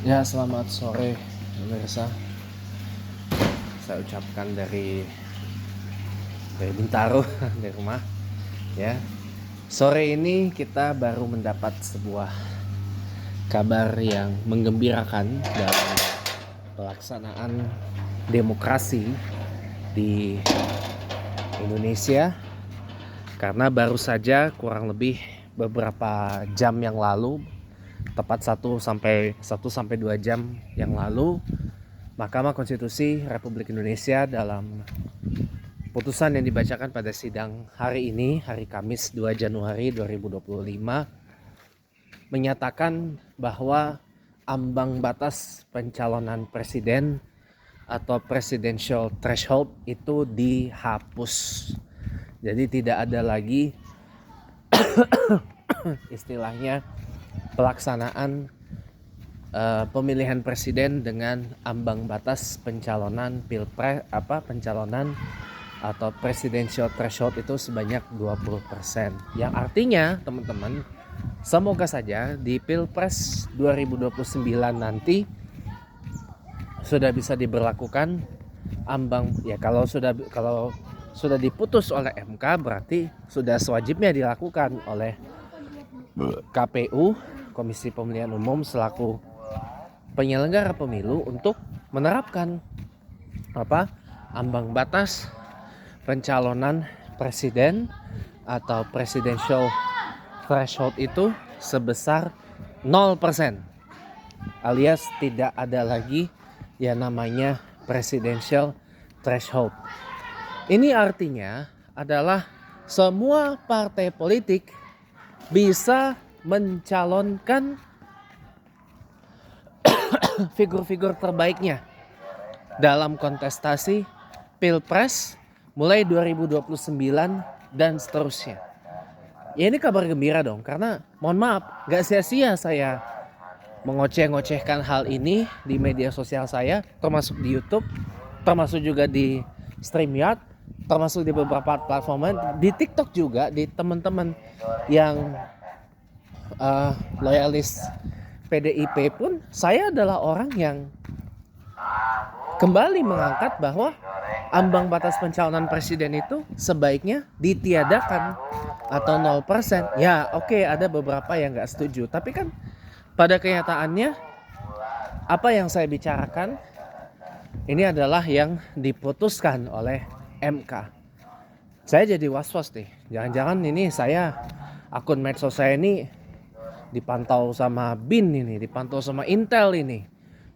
Ya, selamat sore pemirsa. Saya ucapkan dari Bintaro dari rumah. Ya, sore ini kita baru mendapat sebuah kabar yang menggembirakan dalam pelaksanaan demokrasi di Indonesia, karena baru saja kurang lebih beberapa jam yang lalu, tepat 1 sampai 2 jam yang lalu, Mahkamah Konstitusi Republik Indonesia dalam putusan yang dibacakan pada sidang hari ini, hari Kamis 2 Januari 2025, menyatakan bahwa ambang batas pencalonan presiden atau presidential threshold itu dihapus. Jadi tidak ada lagi istilahnya pelaksanaan pemilihan presiden dengan ambang batas pencalonan pencalonan atau presidential threshold itu sebanyak 20%. Yang artinya, teman-teman, semoga saja di Pilpres 2029 nanti sudah bisa diberlakukan kalau sudah diputus oleh MK, berarti sudah sewajibnya dilakukan oleh KPU, Komisi Pemilihan Umum, selaku penyelenggara pemilu, untuk menerapkan ambang batas pencalonan presiden atau presidential threshold itu sebesar 0%, alias tidak ada lagi yang namanya presidential threshold. Ini artinya adalah semua partai politik bisa mencalonkan figur-figur terbaiknya dalam kontestasi Pilpres mulai 2029 dan seterusnya. Ya, ini kabar gembira dong, karena mohon maaf, gak sia-sia saya mengoceh-ngocehkan hal ini di media sosial saya, termasuk di YouTube, termasuk juga di StreamYard, termasuk di beberapa platform, di TikTok juga, di teman-teman yang loyalis PDIP pun. Saya adalah orang yang kembali mengangkat bahwa ambang batas pencalonan presiden itu sebaiknya ditiadakan atau 0%. Ya, oke, ada beberapa yang gak setuju, tapi kan pada kenyataannya apa yang saya bicarakan ini adalah yang diputuskan oleh MK. Saya jadi was-was nih, jangan-jangan ini akun medsos saya ini dipantau sama BIN ini, dipantau sama Intel ini,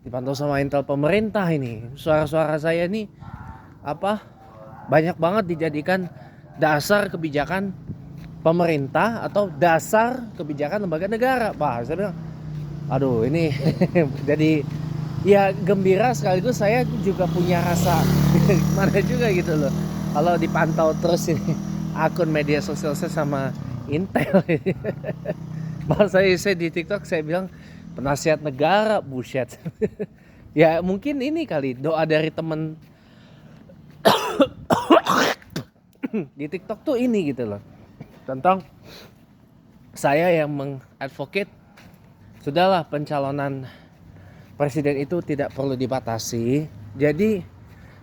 dipantau sama Intel pemerintah ini. Suara-suara saya ini banyak banget dijadikan dasar kebijakan pemerintah atau dasar kebijakan lembaga negara. Saya bilang, aduh, ini jadi ya gembira, sekaligus saya juga punya rasa gimana juga gitu loh kalau dipantau terus ini akun media sosial saya sama Intel. Malah saya di TikTok saya bilang penasihat negara, buset. Ya mungkin ini kali doa dari temen di TikTok tuh ini gitu loh, tentang saya yang mengadvocate sudahlah pencalonan presiden itu tidak perlu dibatasi. Jadi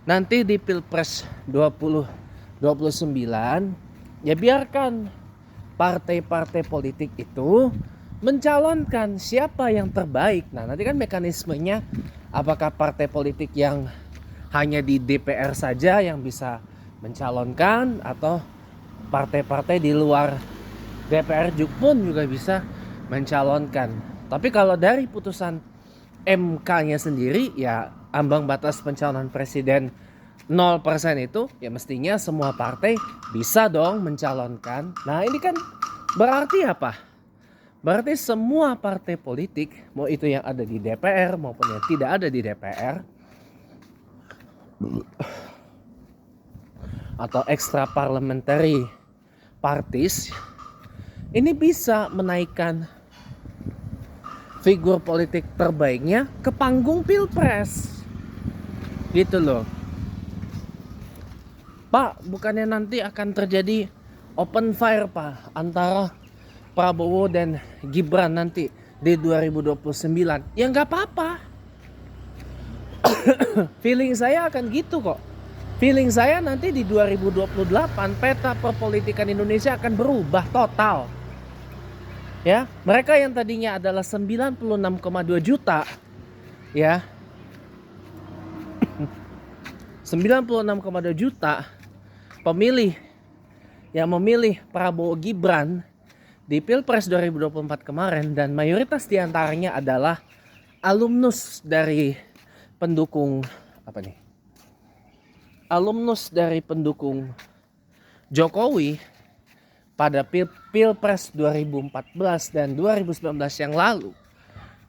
nanti di Pilpres 2029 ya biarkan partai-partai politik itu mencalonkan siapa yang terbaik. Nah, nanti kan mekanismenya, apakah partai politik yang hanya di DPR saja yang bisa mencalonkan, atau partai-partai di luar DPR pun juga bisa mencalonkan. Tapi kalau dari putusan MK-nya sendiri, ya ambang batas pencalonan presiden 0% itu ya mestinya semua partai bisa dong mencalonkan. Nah, ini kan berarti apa? Berarti semua partai politik, mau itu yang ada di DPR maupun yang tidak ada di DPR, atau extra parliamentary parties, ini bisa menaikkan figur politik terbaiknya ke panggung Pilpres. Gitu loh. Pak, bukannya nanti akan terjadi open fire, Pak, antara Prabowo dan Gibran nanti di 2029, ya nggak apa-apa. Feeling saya akan gitu kok. Feeling saya nanti di 2028 peta perpolitikan Indonesia akan berubah total. Ya, mereka yang tadinya adalah 96,2 juta, ya, 96,2 juta pemilih yang memilih Prabowo Gibran di Pilpres 2024 kemarin, dan mayoritas diantaranya adalah alumnus dari pendukung alumnus dari pendukung Jokowi pada Pilpres 2014 dan 2019 yang lalu.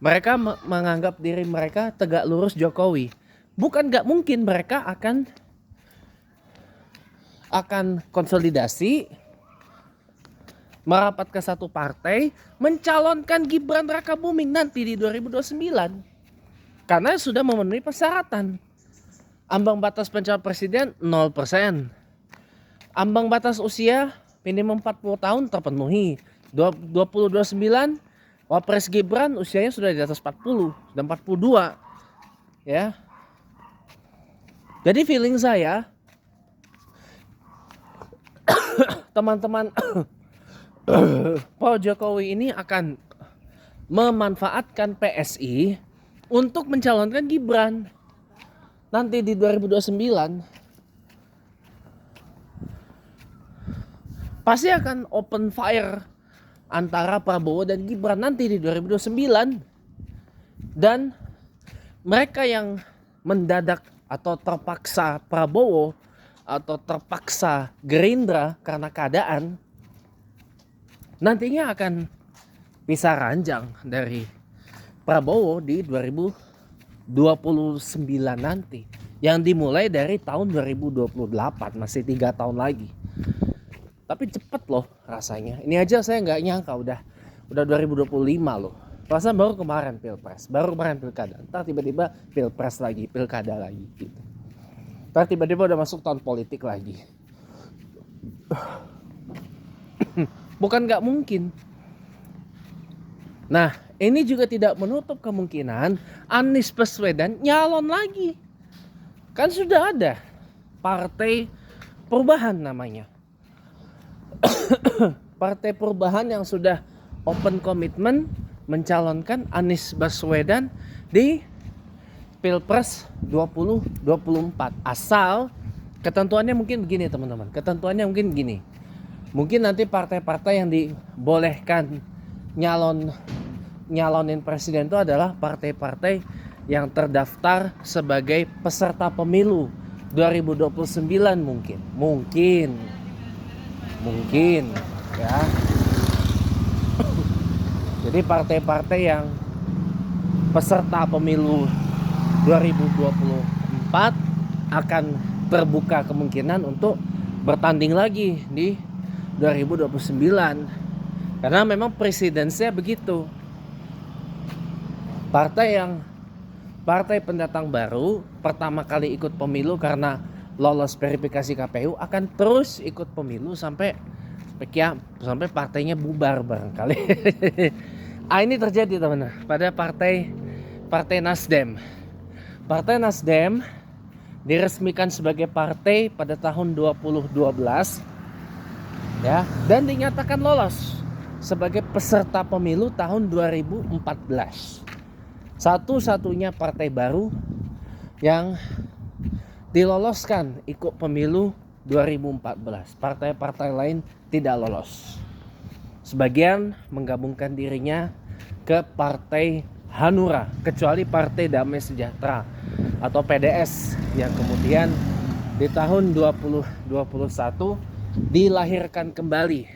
Mereka menganggap diri mereka tegak lurus Jokowi. Bukan gak mungkin mereka akan konsolidasi, merapat ke satu partai, mencalonkan Gibran Rakabuming nanti di 2029. Karena sudah memenuhi persyaratan. Ambang batas pencalon presiden 0%. Ambang batas usia minimum 40 tahun terpenuhi. 2029 Wapres Gibran usianya sudah di atas 40 dan 42. Ya. Jadi feeling saya teman-teman Pak Jokowi ini akan memanfaatkan PSI untuk mencalonkan Gibran nanti di 2029. Pasti akan open fire antara Prabowo dan Gibran nanti di 2029. Dan mereka yang mendadak atau terpaksa Prabowo atau terpaksa Gerindra karena keadaan, nantinya akan pisah ranjang dari Prabowo di 2029 nanti, yang dimulai dari tahun 2028, masih 3 tahun lagi. Tapi cepet loh rasanya. Ini aja saya nggak nyangka udah 2025 loh. Perasaan baru kemarin Pilpres, baru kemarin Pilkada. Ntar tiba-tiba Pilpres lagi, Pilkada lagi gitu. Ntar tiba-tiba udah masuk tahun politik lagi. Bukan nggak mungkin. Nah, ini juga tidak menutup kemungkinan Anies Baswedan nyalon lagi. Kan sudah ada Partai Perubahan namanya. Partai Perubahan yang sudah open komitmen mencalonkan Anies Baswedan di Pilpres 2024. Asal ketentuannya mungkin begini teman-teman. Ketentuannya mungkin gini. Mungkin nanti partai-partai yang dibolehkan nyalonin presiden itu adalah partai-partai yang terdaftar sebagai peserta pemilu 2029 mungkin ya. Jadi partai-partai yang peserta pemilu 2024 akan terbuka kemungkinan untuk bertanding lagi di 2029. Karena memang presidensinya begitu. Partai pendatang baru pertama kali ikut pemilu karena lolos verifikasi KPU akan terus ikut pemilu sampai partainya bubar barangkali. Ini terjadi teman-teman pada partai Nasdem. Partai Nasdem diresmikan sebagai partai pada tahun 2012 ya, dan dinyatakan lolos sebagai peserta pemilu tahun 2014. Satu-satunya partai baru yang diloloskan ikut pemilu 2014. Partai-partai lain tidak lolos. Sebagian menggabungkan dirinya ke Partai Hanura, kecuali Partai Damai Sejahtera atau PDS yang kemudian di tahun 2021 dilahirkan kembali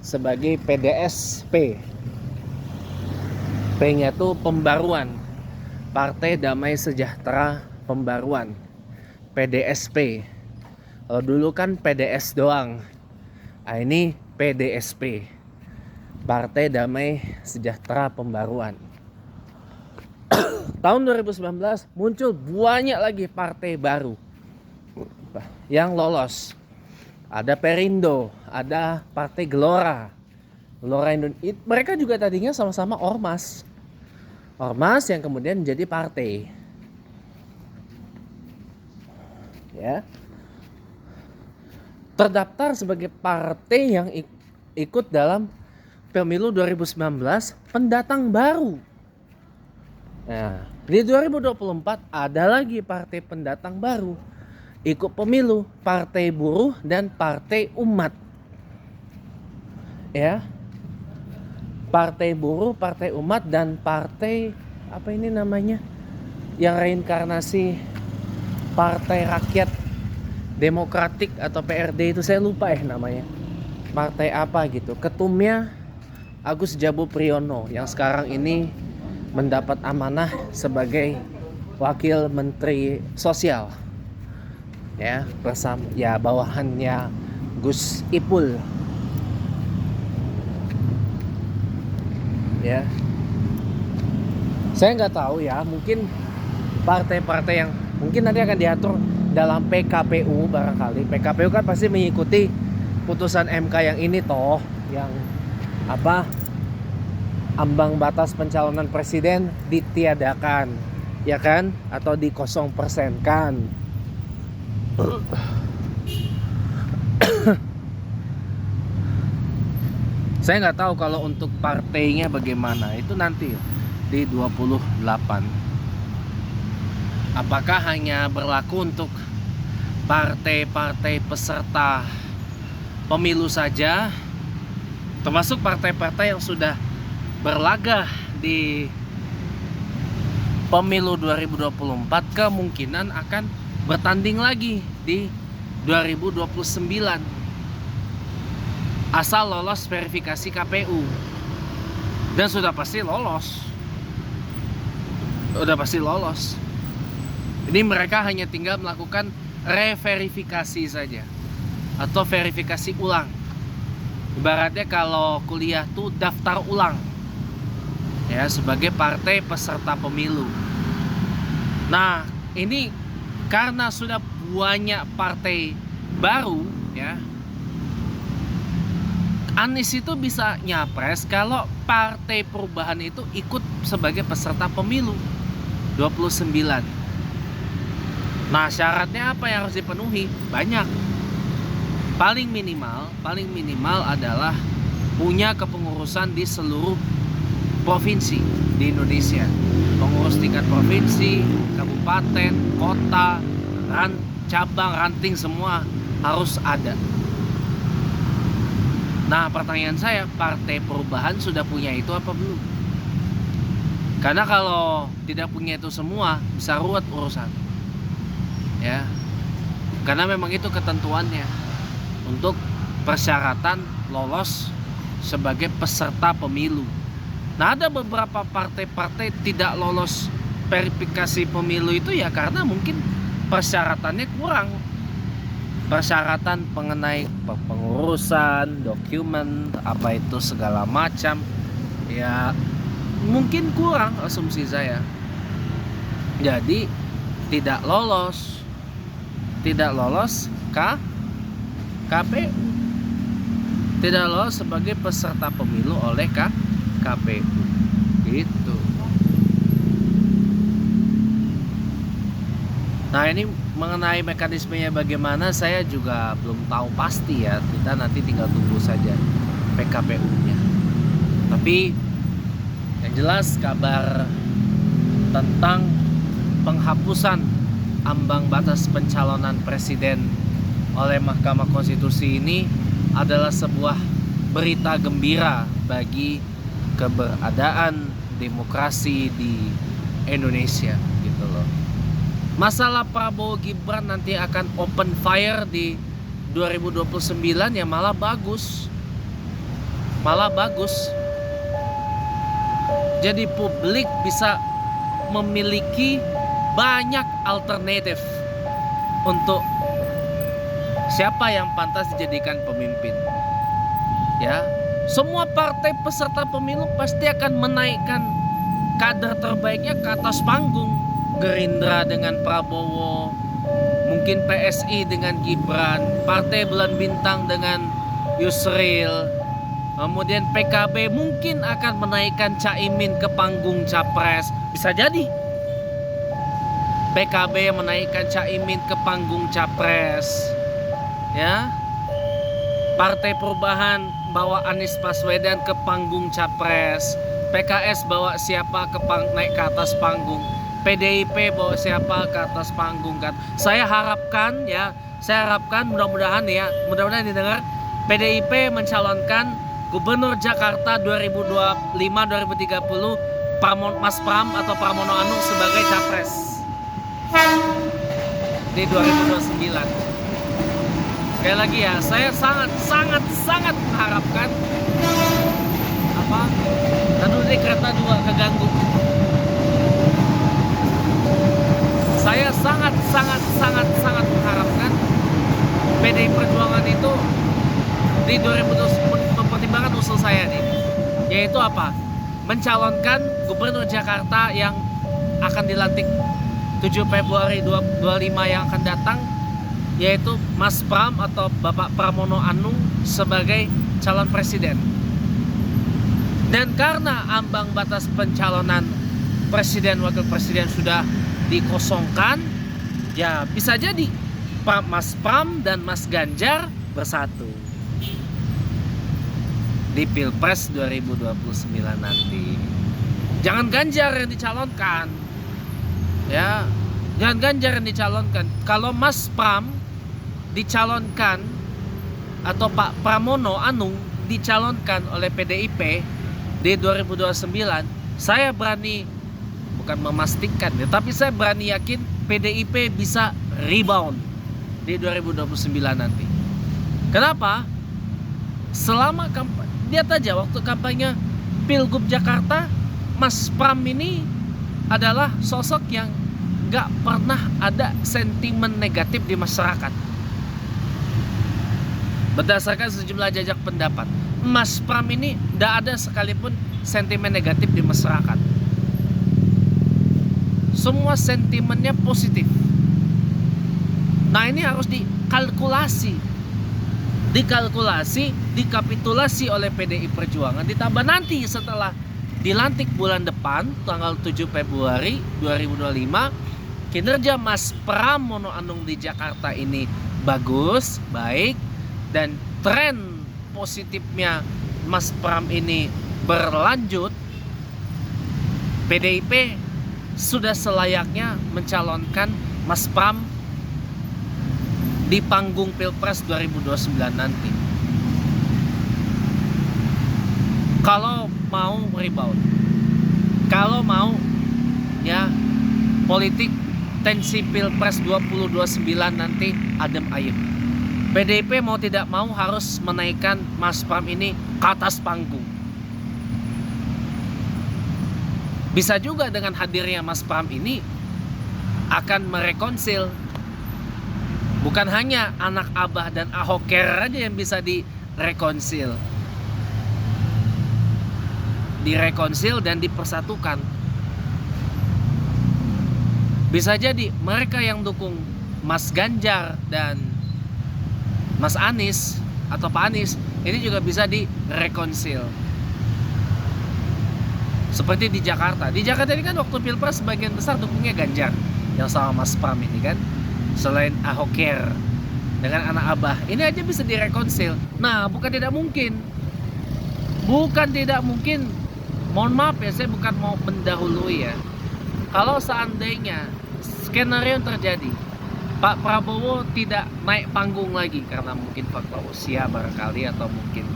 sebagai PDSP. P-nya itu pembaruan, Partai Damai Sejahtera Pembaruan, PDSP. Kalau dulu kan PDS doang. Ini PDSP, Partai Damai Sejahtera Pembaruan. Tahun 2019 muncul banyak lagi partai baru yang lolos. Ada Perindo, ada Partai Gelora, Mereka juga tadinya sama-sama ormas. Ormas yang kemudian menjadi partai. Ya. Terdaftar sebagai partai yang ikut dalam pemilu 2019 pendatang baru. Nah, di 2024 ada lagi partai pendatang baru ikut pemilu, Partai Buruh dan Partai Umat. Ya. Partai Buruh, Partai Umat dan Partai apa ini namanya? Yang reinkarnasi Partai Rakyat Demokratik atau PRD itu saya lupa namanya. Partai apa gitu. Ketumnya Agus Jabo Priyono yang sekarang ini mendapat amanah sebagai Wakil Menteri Sosial. Ya, bersama bawahannya Gus Ipul. Ya. Saya nggak tahu ya, mungkin partai-partai yang mungkin nanti akan diatur dalam PKPU barangkali. PKPU kan pasti mengikuti putusan MK yang ini toh, yang apa? Ambang batas pencalonan presiden ditiadakan, ya kan? Atau di 0% kan? Saya nggak tahu kalau untuk partainya bagaimana, itu nanti di 28. Apakah hanya berlaku untuk partai-partai peserta pemilu saja, termasuk partai-partai yang sudah berlaga di pemilu 2024 kemungkinan akan bertanding lagi di 2029 asal lolos verifikasi KPU, dan sudah pasti lolos. Ini mereka hanya tinggal melakukan reverifikasi saja atau verifikasi ulang. Ibaratnya kalau kuliah tuh daftar ulang ya, sebagai partai peserta pemilu. Nah, ini karena sudah banyak partai baru ya, Anies itu bisa nyapres kalau Partai Perubahan itu ikut sebagai peserta pemilu 29. Nah, syaratnya apa yang harus dipenuhi? Banyak. Paling minimal adalah punya kepengurusan di seluruh provinsi di Indonesia. Pengurus tingkat provinsi, kabupaten, kota, cabang, ranting, semua harus ada. Nah, pertanyaan saya, Partai Perubahan sudah punya itu apa belum? Karena kalau tidak punya itu semua, bisa ruwet urusan. Ya. Karena memang itu ketentuannya untuk persyaratan lolos sebagai peserta pemilu. Nah, ada beberapa partai-partai tidak lolos verifikasi pemilu itu ya karena mungkin persyaratannya kurang. Persyaratan mengenai pengurusan, dokumen, apa itu segala macam, ya mungkin kurang, asumsi saya. Jadi tidak lolos KPU, tidak lolos sebagai peserta pemilu oleh KPU, gitu. Nah, ini mengenai mekanismenya bagaimana saya juga belum tahu pasti ya. Kita nanti tinggal tunggu saja PKPU-nya. Tapi yang jelas kabar tentang penghapusan ambang batas pencalonan presiden oleh Mahkamah Konstitusi ini adalah sebuah berita gembira bagi keberadaan demokrasi di Indonesia, gitu loh. Masalah Prabowo Gibran nanti akan open fire di 2029 ya malah bagus. Jadi publik bisa memiliki banyak alternatif untuk siapa yang pantas dijadikan pemimpin. Ya, semua partai peserta pemilu pasti akan menaikkan kader terbaiknya ke atas panggung. Gerindra dengan Prabowo, mungkin PSI dengan Gibran, Partai Bulan Bintang dengan Yusril, Kemudian PKB mungkin akan menaikkan Caimin ke panggung capres. Bisa jadi PKB menaikkan Caimin ke panggung capres. Ya. Partai Perubahan bawa Anies Baswedan ke panggung capres. PKS bawa siapa naik ke atas panggung. PDIP bawa siapa ke atas panggung kan. Saya harapkan mudah-mudahan didengar, PDIP mencalonkan Gubernur Jakarta 2025-2030 Mas Pram atau Pramono Anung sebagai capres di 2029. Sekali lagi ya, saya sangat mengharapkan tadi kereta dua keganggu. Saya sangat mengharapkan PDI Perjuangan itu di 2020 mempertimbangkan usul saya nih, yaitu mencalonkan Gubernur Jakarta yang akan dilantik 7 Februari 2025 yang akan datang, yaitu Mas Pram atau Bapak Pramono Anung sebagai calon presiden. Dan karena ambang batas pencalonan presiden wakil presiden sudah dikosongkan, ya bisa jadi Mas Pram dan Mas Ganjar bersatu di Pilpres 2029 nanti. Jangan Ganjar yang dicalonkan. Ya, jangan Ganjar yang dicalonkan. Kalau Mas Pram dicalonkan atau Pak Pramono Anung dicalonkan oleh PDIP di 2029, saya berani, bukan memastikan ya, tapi saya berani yakin PDIP bisa rebound di 2029 nanti. Kenapa? Selama kampanye, lihat aja waktu kampanye Pilgub Jakarta, Mas Pram ini adalah sosok yang gak pernah ada sentimen negatif di masyarakat. Berdasarkan sejumlah jajak pendapat, Mas Pram ini tidak ada sekalipun sentimen negatif di masyarakat. Semua sentimennya positif. Nah, ini harus dikapitulasi oleh PDI Perjuangan. Ditambah nanti setelah dilantik bulan depan tanggal 7 Februari 2025, kinerja Mas Pramono Anung di Jakarta ini bagus, baik, dan tren positifnya Mas Pram ini berlanjut. PDIP sudah selayaknya mencalonkan Mas Pram di panggung Pilpres 2029 nanti. Kalau mau rebound, kalau mau ya politik tensi Pilpres 2029 nanti adem ayem, PDIP mau tidak mau harus menaikkan Mas Pram ini ke atas panggung. Bisa juga dengan hadirnya Mas Pram ini akan merekonsil. Bukan hanya anak Abah dan Ahoker aja yang bisa direkonsil dan dipersatukan. Bisa jadi mereka yang dukung Mas Ganjar dan Mas Anies atau Pak Anies ini juga bisa direkonsil. Seperti di Jakarta. Di Jakarta ini kan waktu Pilpres sebagian besar dukungnya Ganjar yang sama Mas Pram ini kan. Selain Ahoker dengan anak Abah, ini aja bisa direkonsil. Nah, bukan tidak mungkin. Mohon maaf ya, saya bukan mau mendahului ya. Kalau seandainya skenario yang terjadi, Pak Prabowo tidak naik panggung lagi karena mungkin faktor usia barangkali, atau mungkin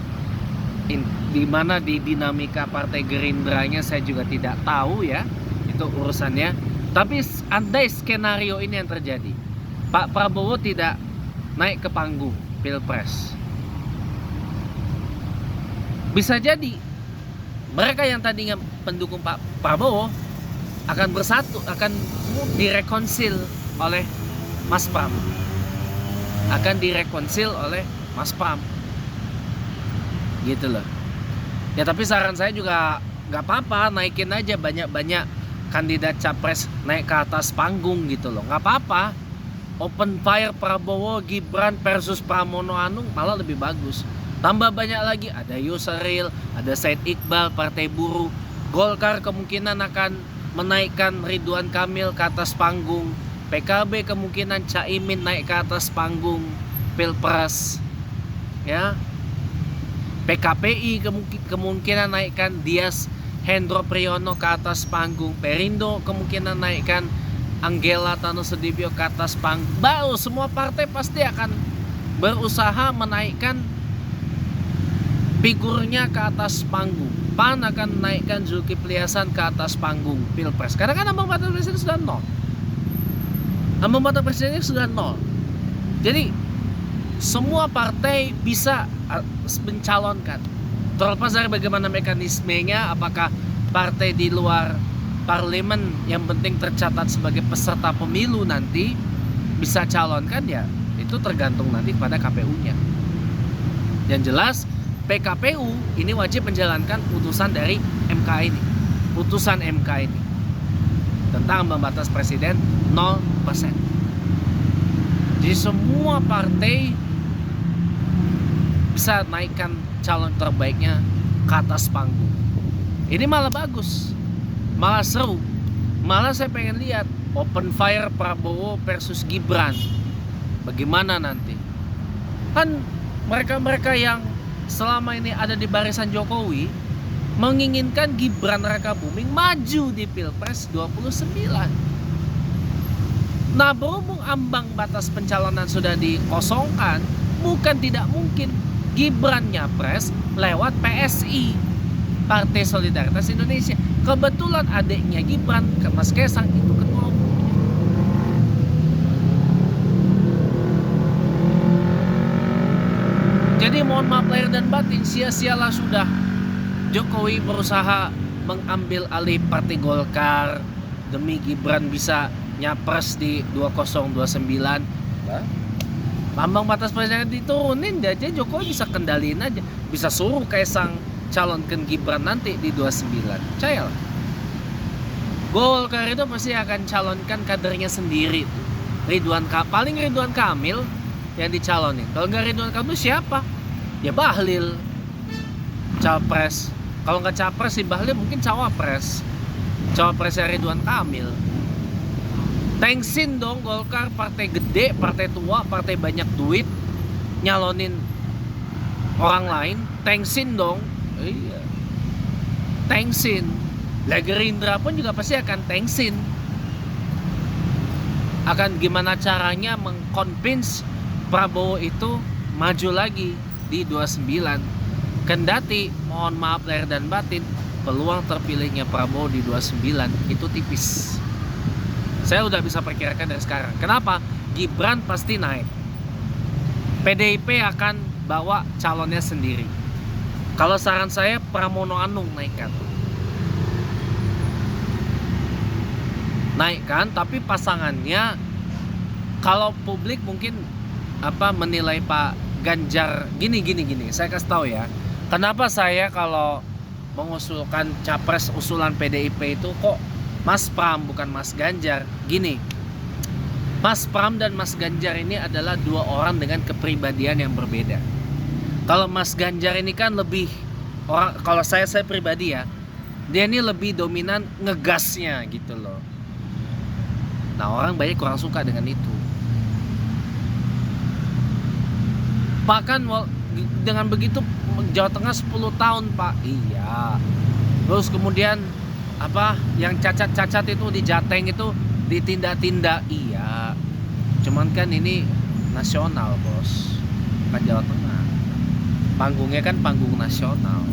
di mana di dinamika Partai Gerindranya saya juga tidak tahu ya, itu urusannya. Tapi andai skenario ini yang terjadi, Pak Prabowo tidak naik ke panggung Pilpres, bisa jadi mereka yang tadinya pendukung Pak Prabowo akan bersatu, akan direkonsil oleh Mas Pram. Gitu loh. Ya tapi saran saya juga gak apa-apa, naikin aja banyak-banyak kandidat capres naik ke atas panggung gitu loh. Gak apa-apa. Open fire Prabowo Gibran versus Pramono Anung malah lebih bagus. Tambah banyak lagi, ada Yusril, ada Said Iqbal, Partai Buruh. Golkar kemungkinan akan menaikkan Ridwan Kamil ke atas panggung. PKB kemungkinan Caimin naik ke atas panggung Pilpres. Ya. PKPI kemungkinan naikkan Dias Hendro Priyono ke atas panggung. Perindo kemungkinan naikkan Anggela Tanosedibio ke atas panggung. Baru semua partai pasti akan berusaha menaikkan figurnya ke atas panggung. PAN akan menaikkan Zulkifli Hasan ke atas panggung Pilpres. Karena kan ambang batas presiden sudah 0. Ambang batas presidennya sudah 0. Jadi semua partai bisa mencalonkan. Terlepas dari bagaimana mekanismenya, apakah partai di luar parlemen yang penting tercatat sebagai peserta pemilu nanti bisa calonkan, ya itu tergantung nanti pada KPU-nya. Yang jelas PKPU ini wajib menjalankan putusan dari MK ini. Putusan MK ini tentang ambang batas presiden 0%. Jadi semua partai bisa naikkan calon terbaiknya ke atas panggung. Ini malah bagus, malah seru. Malah saya pengen lihat open fire Prabowo versus Gibran. Bagaimana nanti? Kan mereka-mereka yang selama ini ada di barisan Jokowi menginginkan Gibran Rakabuming maju di Pilpres 29. Nah, berhubung ambang batas pencalonan sudah dikosongkan, bukan tidak mungkin Gibran nyapres lewat PSI, Partai Solidaritas Indonesia. Kebetulan adiknya Gibran, Mas Kaisang, itu ketua umum. Jadi mohon maaf lahir dan batin, sia-sialah sudah Jokowi berusaha mengambil alih Partai Golkar demi Gibran bisa nyapres di 2029. Ambang batas presiden diturunin aja, Jokowi bisa kendaliin aja, bisa suruh Kaisang calonkan Gibran nanti di 29. Percayalah, Golkar itu pasti akan calonkan kadernya sendiri. Paling Ridwan Kamil yang dicalonin. Kalau nggak Ridwan Kamil siapa? Ya Bahlil capres. Kalau nggak capres si Bahlil mungkin cawapres. Cawapresnya Ridwan Kamil. Thanksin dong Golkar, partai gede, partai tua, partai banyak duit, nyalonin orang lain. Thanksin dong. Iya. Thanksin. Lah Gerindra pun juga pasti akan thanksin. Akan gimana caranya mengconvince Prabowo itu maju lagi di 29. Kendati mohon maaf lahir dan batin, peluang terpilihnya Prabowo di 29 itu tipis. Saya udah bisa perkirakan dari sekarang. Kenapa? Gibran pasti naik. PDIP akan bawa calonnya sendiri. Kalau saran saya Pramono Anung naikkan. Naikkan, tapi pasangannya kalau publik mungkin menilai Pak Ganjar gini. Saya kasih tahu ya. Kenapa saya kalau mengusulkan capres usulan PDIP itu kok Mas Pram bukan Mas Ganjar? Gini, Mas Pram dan Mas Ganjar ini adalah dua orang dengan kepribadian yang berbeda. Kalau Mas Ganjar ini kan lebih kalau saya pribadi ya, dia ini lebih dominan ngegasnya gitu loh. Nah, orang banyak kurang suka dengan itu. Bahkan dengan begitu Jawa Tengah 10 tahun Pak. Iya. Terus kemudian yang cacat-cacat itu di Jateng itu ditindak-tindak. Iya. Cuman kan ini nasional, Bos. Bukan Jawa Tengah. Panggungnya kan panggung nasional.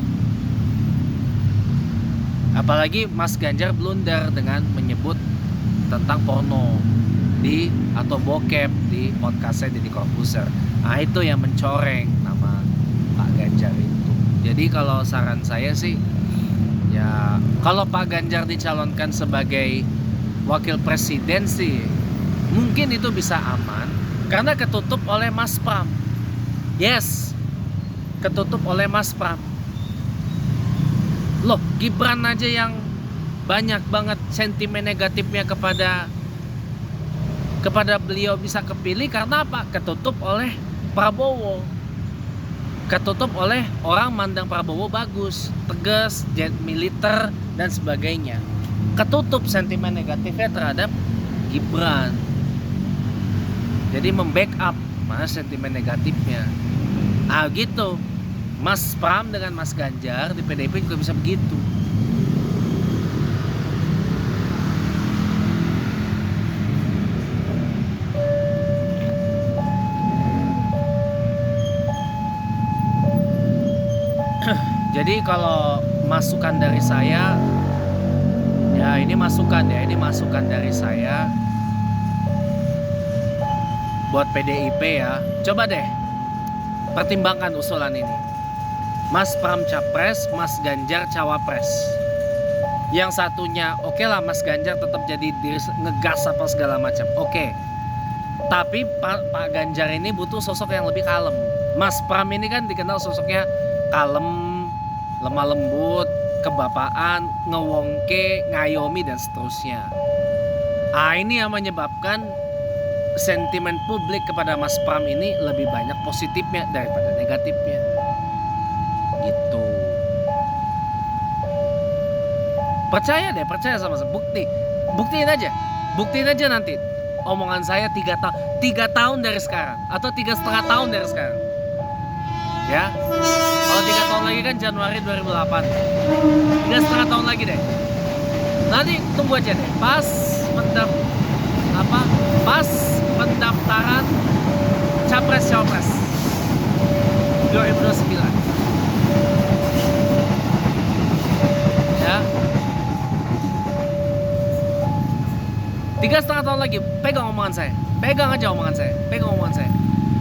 Apalagi Mas Ganjar blunder dengan menyebut tentang porno atau bokep di podcastnya Deddy Corbuzier. Nah, itu yang mencoreng nama Pak Ganjar itu. Jadi kalau saran saya sih, ya kalau Pak Ganjar dicalonkan sebagai wakil presiden sih mungkin itu bisa aman karena ketutup oleh Mas Pram. Yes, ketutup oleh Mas Pram. Loh, Gibran aja yang banyak banget sentimen negatifnya kepada beliau bisa kepilih karena apa? Ketutup oleh Prabowo. ketutup oleh orang mandang Prabowo bagus, tegas, jet militer dan sebagainya. Ketutup sentimen negatifnya terhadap Gibran. Jadi membackup mas sentimen negatifnya. Ah gitu. Mas Pram dengan Mas Ganjar di PDIP juga bisa begitu. Jadi kalau masukan dari saya, ya ini masukan dari saya buat PDIP ya. Coba deh pertimbangkan usulan ini. Mas Pram Capres, Mas Ganjar Cawapres. Yang satunya oke lah Mas Ganjar tetap jadi diri ngegas apa segala macam. Oke. Tapi Pak Ganjar ini butuh sosok yang lebih kalem. Mas Pram ini kan dikenal sosoknya kalem, lemah lembut, kebapaan, ngewongke, ngayomi dan seterusnya. Ini yang menyebabkan sentimen publik kepada Mas Pram ini lebih banyak positifnya daripada negatifnya. Gitu. Percaya sama saya. Buktiin aja nanti. Omongan saya 3 tahun dari sekarang atau 3,5 tahun dari sekarang. Ya. Kalau 3 tahun lagi kan Januari 2008. 3,5 tahun lagi deh. Nanti tunggu aja deh. Pas pendaftaran Capres-Cawapres 2029. Ya. 3,5 tahun lagi, pegang omongan saya. Pegang omongan saya.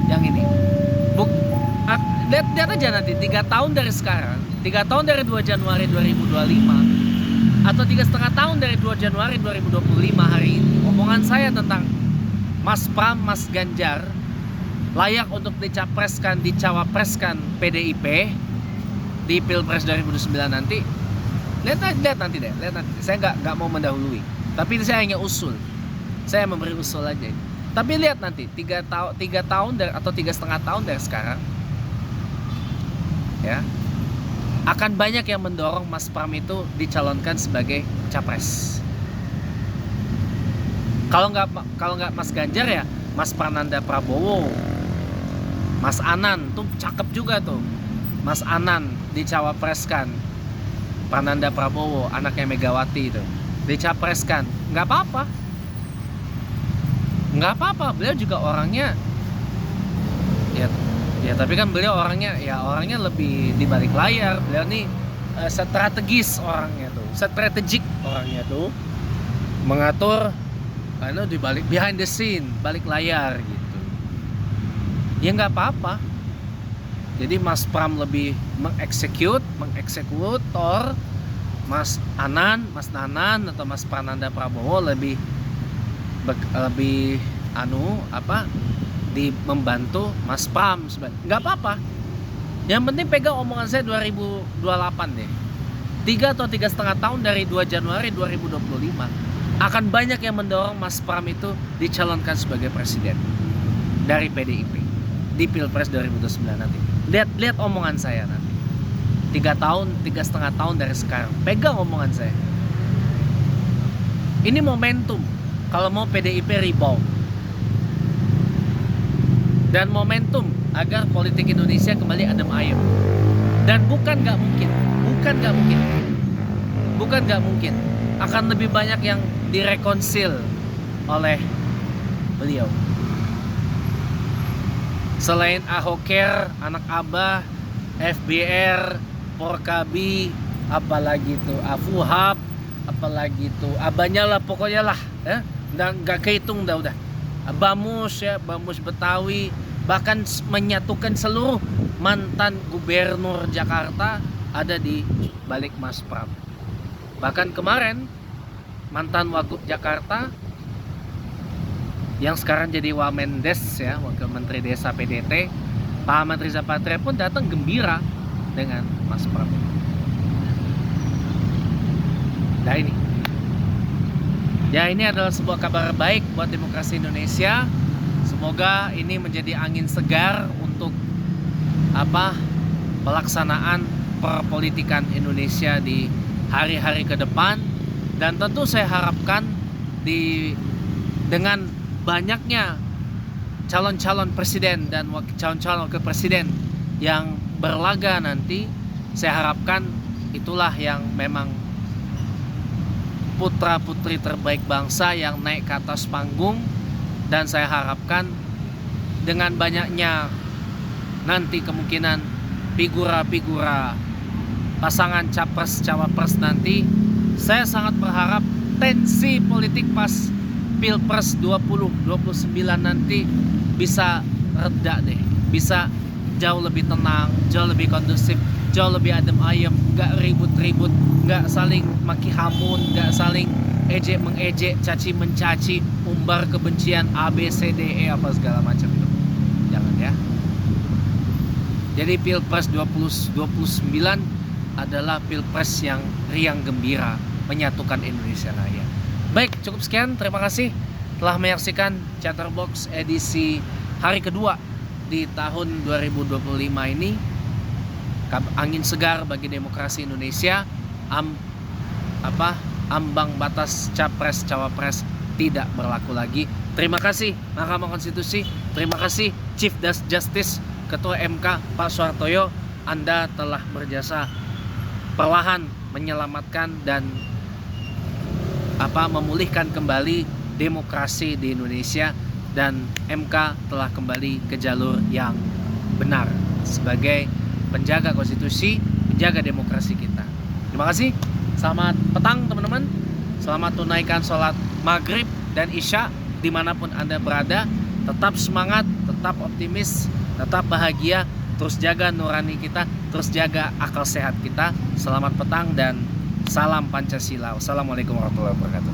Yang ini. Lihat aja nanti 3 tahun dari sekarang, 3 tahun dari 2 Januari 2025 atau 3,5 tahun dari 2 Januari 2025 hari ini, omongan saya tentang Mas Pram, Mas Ganjar layak untuk dicawapreskan PDIP di Pilpres 2009 nanti. Lihat nanti. Saya nggak mau mendahului, tapi saya hanya usul. Saya memberi usul aja. Tapi lihat nanti 3 tahun atau 3,5 tahun dari sekarang, ya, akan banyak yang mendorong Mas Pram itu dicalonkan sebagai capres. Kalau nggak Mas Ganjar ya Mas Prananda Prabowo, Mas Anan tuh cakep juga tuh. Mas Anan dicawapreskan, Prananda Prabowo anaknya Megawati itu dicapreskan, nggak apa-apa. Beliau juga orangnya ya tapi kan beliau orangnya lebih di balik layar. Beliau nih strategis orangnya tuh, mengatur di balik behind the scene, balik layar gitu. Ya nggak apa-apa. Jadi Mas Pram lebih mengeksekutor, Mas Nanan atau Mas Prananda Prabowo lebih membantu Mas Pram. Nggak apa-apa. Yang penting pegang omongan saya 2028 deh. 3 atau 3,5 tahun dari 2 Januari 2025 akan banyak yang mendorong Mas Pram itu dicalonkan sebagai presiden dari PDIP di Pilpres 2029 nanti. Lihat omongan saya nanti. 3,5 tahun dari sekarang. Pegang omongan saya. Ini momentum kalau mau PDIP rebound. Dan momentum agar politik Indonesia kembali adem ayem. Dan bukan nggak mungkin akan lebih banyak yang direkonsil oleh beliau. Selain Ahoker, Anak Abah, FBR, Porkabi, apalagi tuh Afuhab, apalagi tuh abahnya lah pokoknya lah, ya. Nggak kehitung udah. Bamus Betawi, bahkan menyatukan seluruh mantan gubernur Jakarta ada di balik Mas Pram. Bahkan kemarin mantan Wagub Jakarta yang sekarang jadi Wamendes ya, Wakil Menteri Desa PDT, Pak Ahmad Riza Patria pun datang gembira dengan Mas Pram. Nah ini adalah sebuah kabar baik buat demokrasi Indonesia. Semoga ini menjadi angin segar untuk pelaksanaan perpolitikan Indonesia di hari-hari ke depan. Dan tentu saya harapkan dengan banyaknya calon-calon presiden dan calon-calon wakil presiden yang berlaga nanti, saya harapkan itulah yang memang putra-putri terbaik bangsa yang naik ke atas panggung. Dan saya harapkan dengan banyaknya nanti kemungkinan figura-figura pasangan capres-cawapres nanti, saya sangat berharap tensi politik pas Pilpres 2029 nanti bisa reda deh, bisa jauh lebih tenang, jauh lebih kondusif, jauh lebih adem ayem, nggak ribut-ribut, nggak saling maki hamun, nggak saling ejek mengejek, caci mencaci, umbar kebencian A B C D E apa segala macam itu. Jangan ya. Jadi Pilpres 2029 adalah Pilpres yang riang gembira, menyatukan Indonesia Raya. Baik, cukup sekian. Terima kasih telah menyaksikan Chatterbox edisi hari kedua di tahun 2025 ini. Angin segar bagi demokrasi Indonesia. Ambang batas capres cawapres tidak berlaku lagi. Terima kasih Mahkamah Konstitusi, terima kasih Chief Justice Ketua MK Pak Soehartoyo. Anda telah berjasa perlahan menyelamatkan dan memulihkan kembali demokrasi di Indonesia, dan MK telah kembali ke jalur yang benar sebagai penjaga konstitusi, penjaga demokrasi kita. Terima kasih. Selamat petang teman-teman. Selamat tunaikan sholat maghrib dan isya dimanapun Anda berada. Tetap semangat, tetap optimis, tetap bahagia. Terus jaga nurani kita, terus jaga akal sehat kita. Selamat petang dan salam Pancasila. Wassalamualaikum warahmatullahi wabarakatuh.